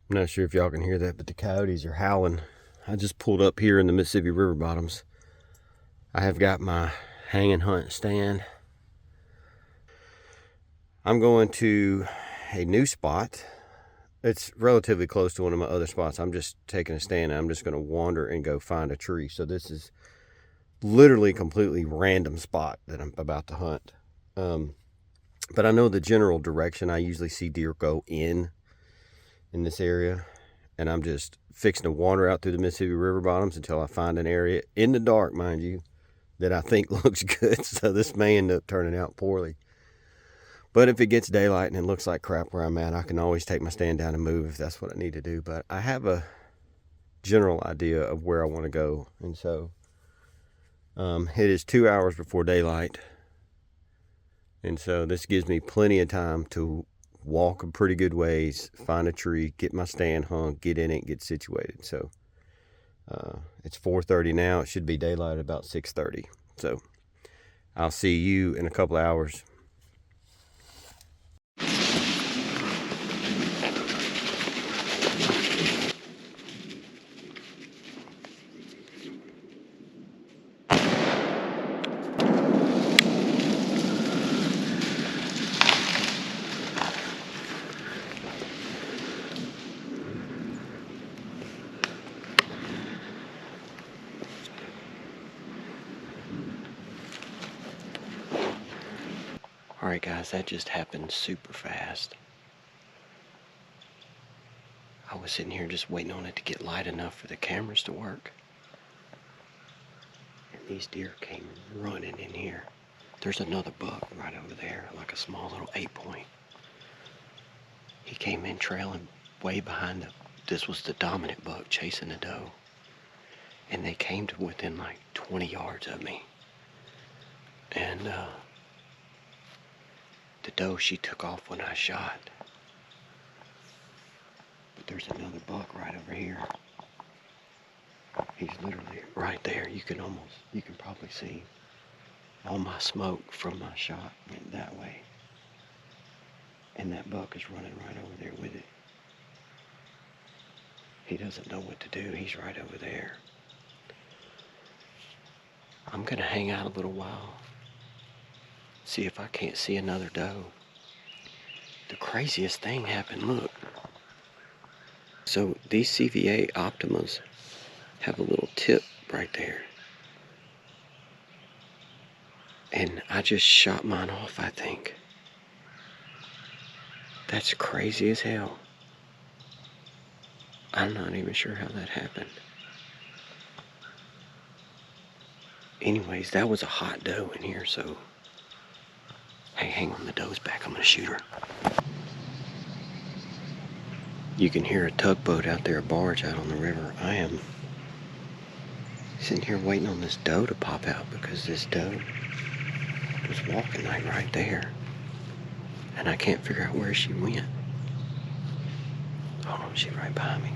I'm not sure if y'all can hear that, but the coyotes are howling. I just pulled up here in the Mississippi River bottoms. I have got my hanging hunt stand. I'm going to a new spot. It's relatively close to one of my other spots. I'm just taking a stand and I'm just going to wander and go find a tree. So this is literally completely random spot that I'm about to hunt. But I know the general direction I usually see deer go in this area. And I'm just fixing to wander out through the Mississippi River bottoms until I find an area, in the dark, mind you, that I think looks good. So this may end up turning out poorly. But if it gets daylight and it looks like crap where I'm at, I can always take my stand down and move if that's what I need to do. But I have a general idea of where I want to go. And so it is 2 hours before daylight. And so this gives me plenty of time to walk a pretty good ways, find a tree, get my stand hung, get in it, get situated. So it's 4:30 now. It should be daylight at about 6:30. So I'll see you in a couple of hours. Alright guys, that just happened super fast. I was sitting here just waiting on it to get light enough for the cameras to work. And these deer came running in here. There's another buck right over there, like a small little 8-point. He came in trailing way behind this was the dominant buck chasing the doe. And they came to within like 20 yards of me. And the doe, she took off when I shot. But there's another buck right over here. He's literally right there. You can probably see all my smoke from my shot went that way. And that buck is running right over there with it. He doesn't know what to do. He's right over there. I'm gonna hang out a little while. See if I can't see another doe. The craziest thing happened, look. So these CVA Optimas have a little tip right there. And I just shot mine off, I think. That's crazy as hell. I'm not even sure how that happened. Anyways, that was a hot doe in here, so... Hey, hang on, the doe's back. I'm gonna shoot her. You can hear a tugboat out there, a barge out on the river. I am sitting here waiting on this doe to pop out because this doe was walking like right there. And I can't figure out where she went. Hold on, she's right behind me.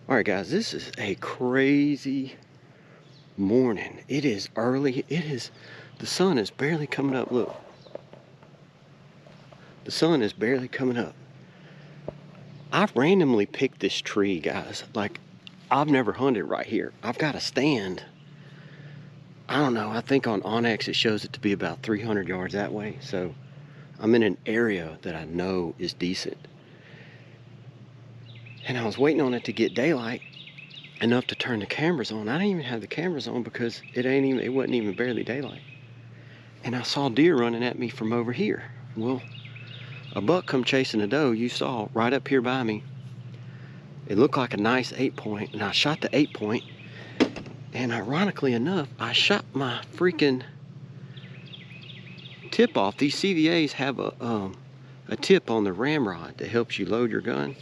Alright guys, this is a crazy morning. It is early. The sun is barely coming up. Look. The sun is barely coming up. I randomly picked this tree, guys. Like, I've never hunted right here. I've got a stand. I don't know. I think on Onyx it shows it to be about 300 yards that way. So I'm in an area that I know is decent. And I was waiting on it to get daylight enough to turn the cameras on. I didn't even have the cameras on because it wasn't even barely daylight. And I saw deer running at me from over here. Well, a buck come chasing a doe, you saw right up here by me. It looked like a nice 8-point, and I shot the 8-point. And ironically enough, I shot my freaking tip off. These CVAs have a a tip on the ramrod that helps you load your gun.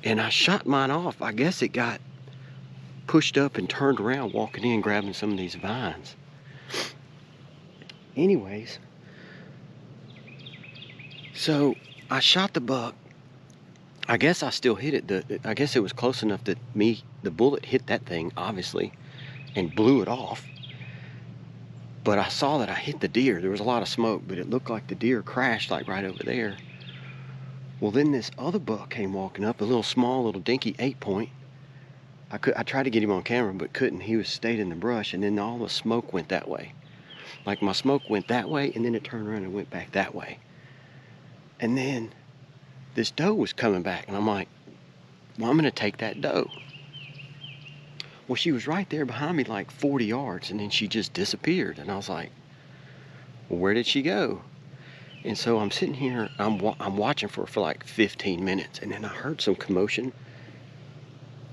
And I shot mine off. I guess it got pushed up and turned around walking in grabbing some of these vines. Anyways, so I shot the buck. I guess I still hit it. I guess it was close enough that the bullet hit that thing, obviously, and blew it off. But I saw that I hit the deer. There was a lot of smoke, but it looked like the deer crashed like right over there. Well, then this other buck came walking up, a small little dinky 8-point. I tried to get him on camera, but couldn't. He stayed in the brush, and then all the smoke went that way. Like my smoke went that way, and then it turned around and went back that way. And then this doe was coming back, and I'm like, well, I'm gonna take that doe. Well, she was right there behind me like 40 yards, and then she just disappeared. And I was like, well, where did she go? And so I'm sitting here, I'm watching for like 15 minutes, and then I heard some commotion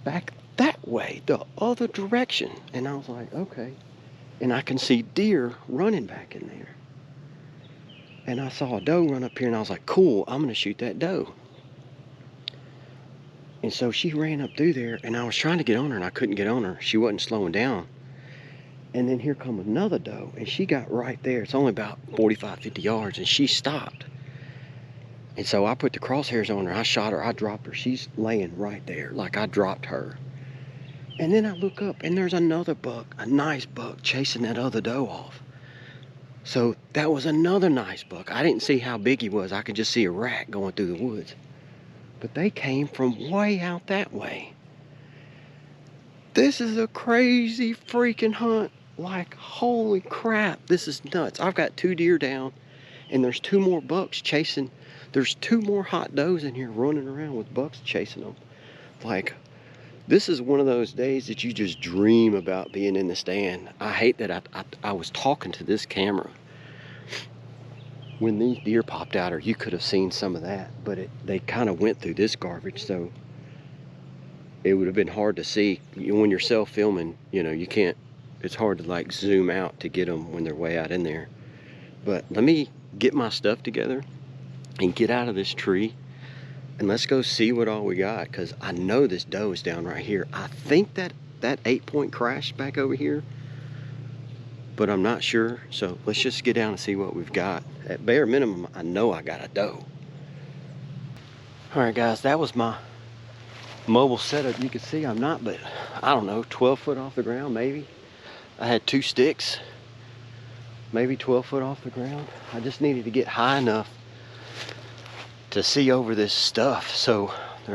back that way, the other direction. And I was like, okay. And I can see deer running back in there. And I saw a doe run up here, and I was like, cool, I'm gonna shoot that doe. And so she ran up through there, and I was trying to get on her, and I couldn't get on her. She wasn't slowing down. And then here come another doe, and she got right there. It's only about 45, 50 yards, and she stopped. And so I put the crosshairs on her. I shot her. I dropped her. She's laying right there, like I dropped her. And then I look up, and there's another buck, a nice buck, chasing that other doe off. So that was another nice buck. I didn't see how big he was. I could just see a rat going through the woods. But they came from way out that way. This is a crazy freaking hunt. Like, holy crap, this is nuts. I've got 2 deer down, and there's 2 more bucks chasing. There's 2 more hot does in here running around with bucks chasing them. Like, this is one of those days that you just dream about being in the stand. I hate that I was talking to this camera when these deer popped out, or you could have seen some of that, but they kind of went through this garbage, so it would have been hard to see. When you're self-filming, you can't, it's hard to like zoom out to get them when they're way out in there. But let me get my stuff together and get out of this tree, and let's go see what all we got, because I know this doe is down right here. I think that 8-point crashed back over here, but I'm not sure. So let's just get down and see what we've got. At bare minimum, I know I got a doe. All right, guys, that was my mobile setup. You can see I'm not, but I don't know, 12 foot off the ground, maybe. I had 2 sticks, maybe 12 foot off the ground. I just needed to get high enough to see over this stuff. So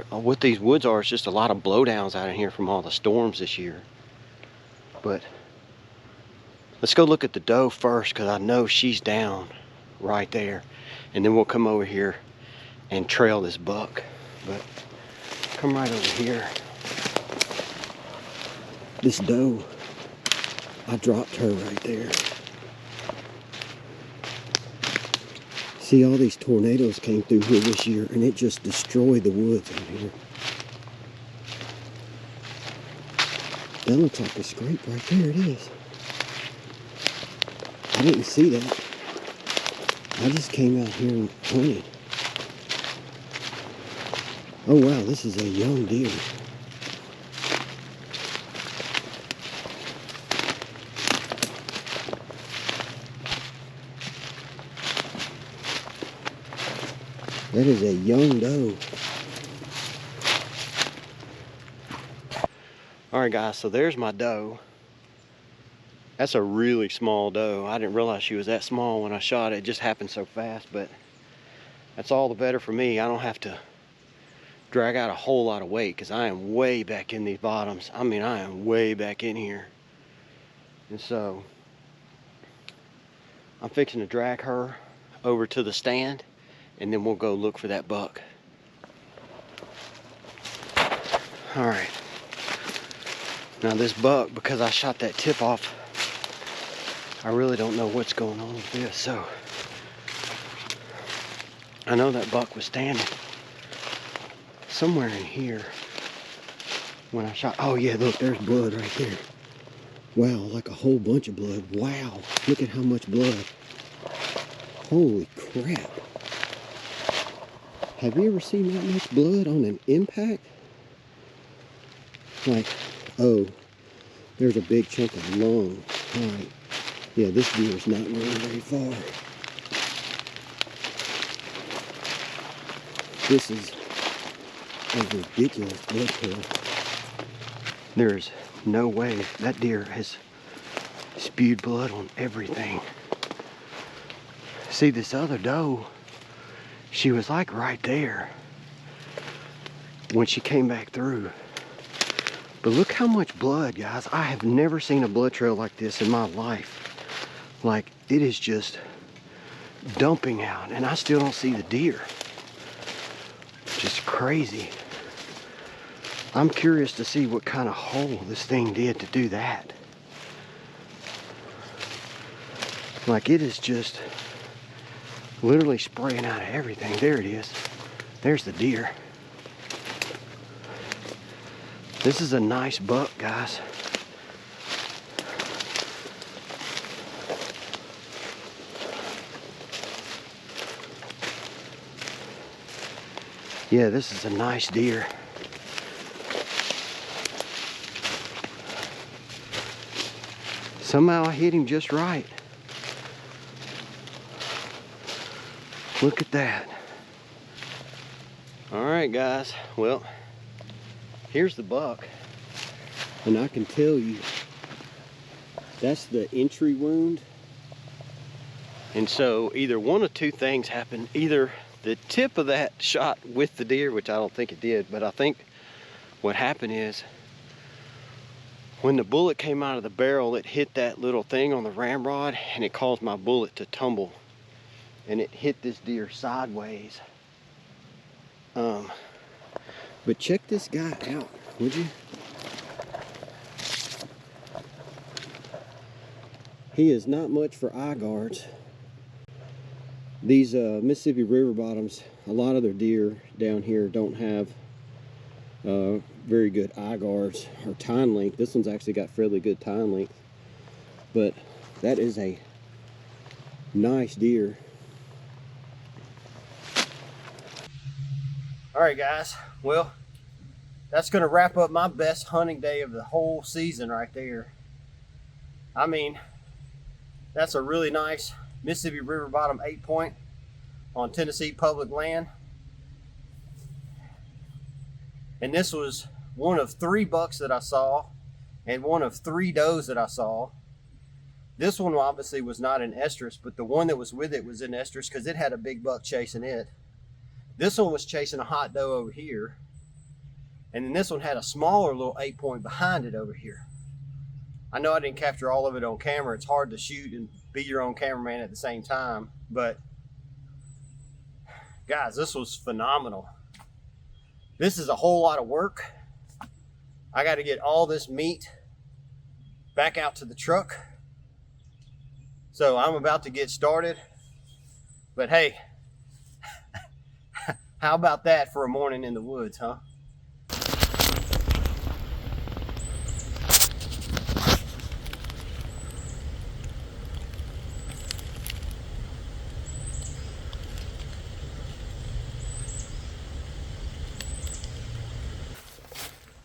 what these woods are, it's just a lot of blowdowns out in here from all the storms this year. But let's go look at the doe first, because I know she's down right there. And then we'll come over here and trail this buck. But come right over here. This doe, I dropped her right there. See, all these tornadoes came through here this year, and it just destroyed the woods out here. That looks like a scrape right there. It is. I didn't see that. I just came out here and hunted. Oh wow, this is a young deer. That is a young doe. All right, guys, so there's my doe. That's a really small doe. I didn't realize she was that small when I shot it. It just happened so fast, but that's all the better for me. I don't have to drag out a whole lot of weight, because I am way back in these bottoms. I mean, I am way back in here. And so I'm fixing to drag her over to the stand, and then we'll go look for that buck. All right. Now this buck, because I shot that tip off, I really don't know what's going on with this. So I know that buck was standing somewhere in here when I shot. Oh yeah, look, there's blood right there. Wow, like a whole bunch of blood. Wow, look at how much blood. Holy crap. Have you ever seen that much blood on an impact? Like, oh, there's a big chunk of lung. All right. Yeah, this deer is not going very far. This is a ridiculous blood trail. There's no way that deer has spewed blood on everything. See, this other doe, she was like right there when she came back through. But look how much blood, guys. I have never seen a blood trail like this in my life. Like, it is just dumping out, and I still don't see the deer. Just crazy. I'm curious to see what kind of hole this thing did to do that. Like, it is just literally spraying out of everything. There it is. There's the deer. This is a nice buck, guys. Yeah, this is a nice deer. Somehow I hit him just right. Look at that. All right, guys. Well, here's the buck. And I can tell you, that's the entry wound. And so either one of two things happened. Either the tip of that shot with the deer, which I don't think it did, but I think what happened is when the bullet came out of the barrel, it hit that little thing on the ramrod and it caused my bullet to tumble. And it hit this deer sideways. But check this guy out, would you? He is not much for eye guards. These Mississippi river bottoms, a lot of their deer down here don't have very good eye guards or tine length. This one's actually got fairly good tine length. But that is a nice deer. All right, guys. Well, that's going to wrap up my best hunting day of the whole season right there. I mean, that's a really nice Mississippi River Bottom 8-point on Tennessee public land. And this was one of 3 bucks that I saw and one of 3 does that I saw. This one obviously was not in estrus, but the one that was with it was in estrus because it had a big buck chasing it. This one was chasing a hot doe over here. And then this one had a smaller little 8-point behind it over here. I know I didn't capture all of it on camera. It's hard to shoot and be your own cameraman at the same time. But guys, this was phenomenal. This is a whole lot of work. I got to get all this meat back out to the truck. So I'm about to get started. But hey, how about that for a morning in the woods, huh?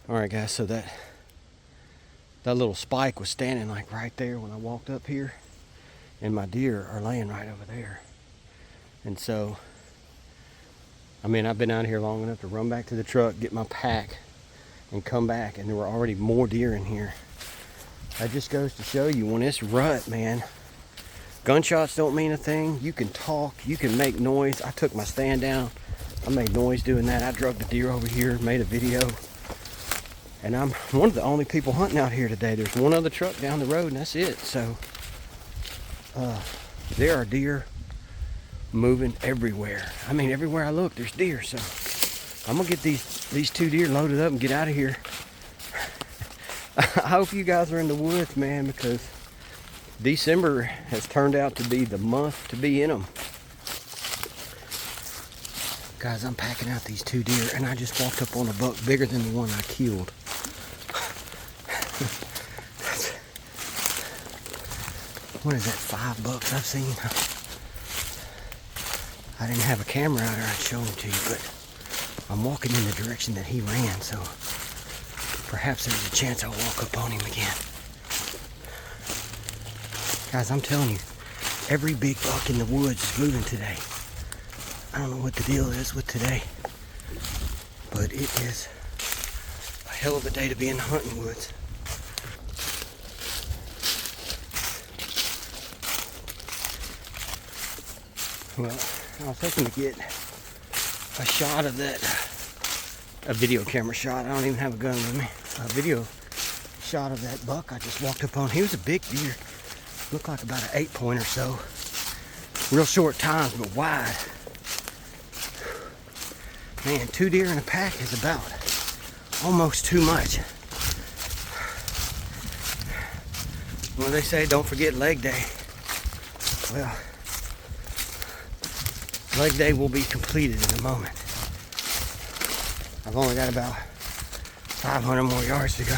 All right, guys, so that little spike was standing like right there when I walked up here, and my deer are laying right over there. And so, I mean, I've been out here long enough to run back to the truck, get my pack, and come back, and there were already more deer in here. That just goes to show you, when it's rut, man, gunshots don't mean a thing. You can talk, you can make noise. I took my stand down, I made noise doing that. I drug the deer over here, made a video. And I'm one of the only people hunting out here today. There's one other truck down the road and that's it. So there are deer moving everywhere. I mean, everywhere I look, there's deer. So I'm gonna get these 2 deer loaded up and get out of here. I hope you guys are in the woods, man, because December has turned out to be the month to be in them. Guys, I'm packing out these 2 deer, and I just walked up on a buck bigger than the one I killed. What is that, 5 bucks I've seen? I didn't have a camera out there, I'd show him to you, but I'm walking in the direction that he ran, so perhaps there's a chance I'll walk up on him again. Guys, I'm telling you, every big buck in the woods is moving today. I don't know what the deal is with today, but it is a hell of a day to be in the hunting woods. Well, I was hoping to get a shot of that, a video camera shot. I don't even have a gun with me. A video shot of that buck I just walked up on. He was a big deer. Looked like about an 8-point or so. Real short times, but wide. Man, 2 deer in a pack is about almost too much. Well, they say don't forget leg day. Well, leg day will be completed in a moment. I've only got about 500 more yards to go.